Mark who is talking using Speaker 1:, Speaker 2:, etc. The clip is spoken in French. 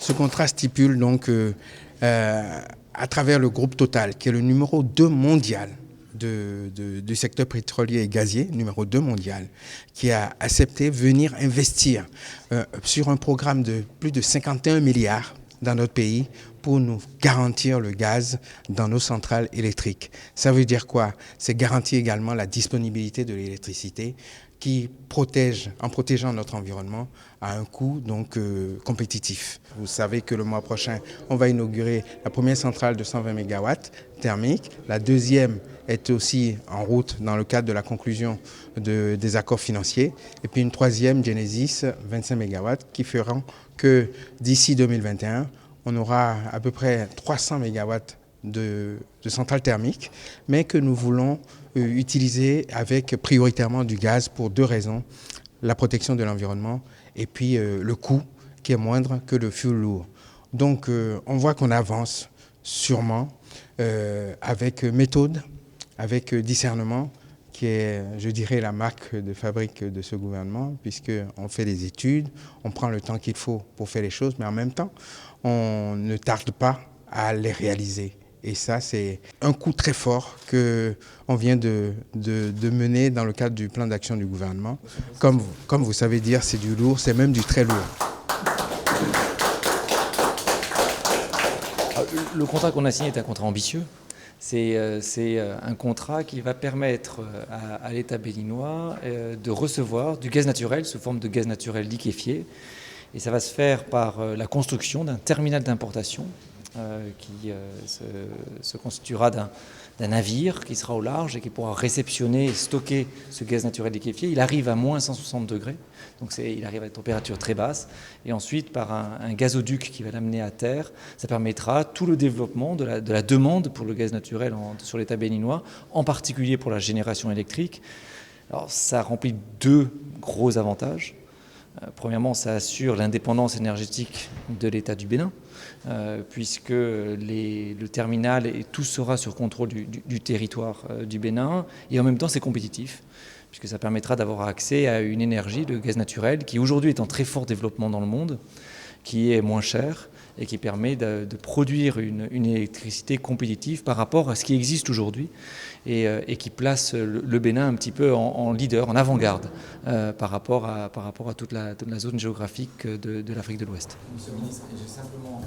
Speaker 1: Ce contrat stipule donc à travers le groupe Total, qui est le numéro 2 mondial du secteur pétrolier et gazier, numéro 2 mondial, qui a accepté venir investir sur un programme de plus de 51 milliards dans notre pays pour nous garantir le gaz dans nos centrales électriques. Ça veut dire quoi? C'est garantir également la disponibilité de l'électricité qui protège, en protégeant notre environnement à un coût donc compétitif. Vous savez que le mois prochain, on va inaugurer la première centrale de 120 MW thermique. La deuxième est aussi en route dans le cadre de la conclusion des accords financiers. Et puis une troisième, Genesis, 25 MW, qui feront que d'ici 2021, on aura à peu près 300 MW de centrales thermiques, mais que nous voulons utiliser avec prioritairement du gaz pour 2 raisons. La protection de l'environnement et puis le coût qui est moindre que le fioul lourd. Donc on voit qu'on avance sûrement avec méthode, avec discernement, qui est, je dirais, la marque de fabrique de ce gouvernement, puisqu'on fait des études, on prend le temps qu'il faut pour faire les choses, mais en même temps, on ne tarde pas à les réaliser. Et ça, c'est un coup très fort qu'on vient de mener dans le cadre du plan d'action du gouvernement. Comme vous savez dire, c'est du lourd, c'est même du très lourd.
Speaker 2: Le contrat qu'on a signé est un contrat ambitieux. C'est un contrat qui va permettre à l'État béninois de recevoir du gaz naturel sous forme de gaz naturel liquéfié. Et ça va se faire par la construction d'un terminal d'importation qui se constituera d'un navire qui sera au large et qui pourra réceptionner et stocker ce gaz naturel liquéfié. Il arrive à moins 160 degrés, donc il arrive à des températures très basses. Et ensuite, par un gazoduc qui va l'amener à terre, ça permettra tout le développement de la demande pour le gaz naturel sur l'État béninois, en particulier pour la génération électrique. Alors, ça remplit 2 gros avantages. Premièrement, ça assure l'indépendance énergétique de l'État du Bénin, puisque le terminal et tout sera sur contrôle du territoire du Bénin, et en même temps c'est compétitif, puisque ça permettra d'avoir accès à une énergie, le gaz naturel, qui aujourd'hui est en très fort développement dans le monde, qui est moins cher et qui permet de produire une électricité compétitive par rapport à ce qui existe aujourd'hui et qui place le Bénin un petit peu en leader, en avant-garde par rapport à toute la zone géographique de l'Afrique de l'Ouest.
Speaker 3: Monsieur le ministre, j'ai simplement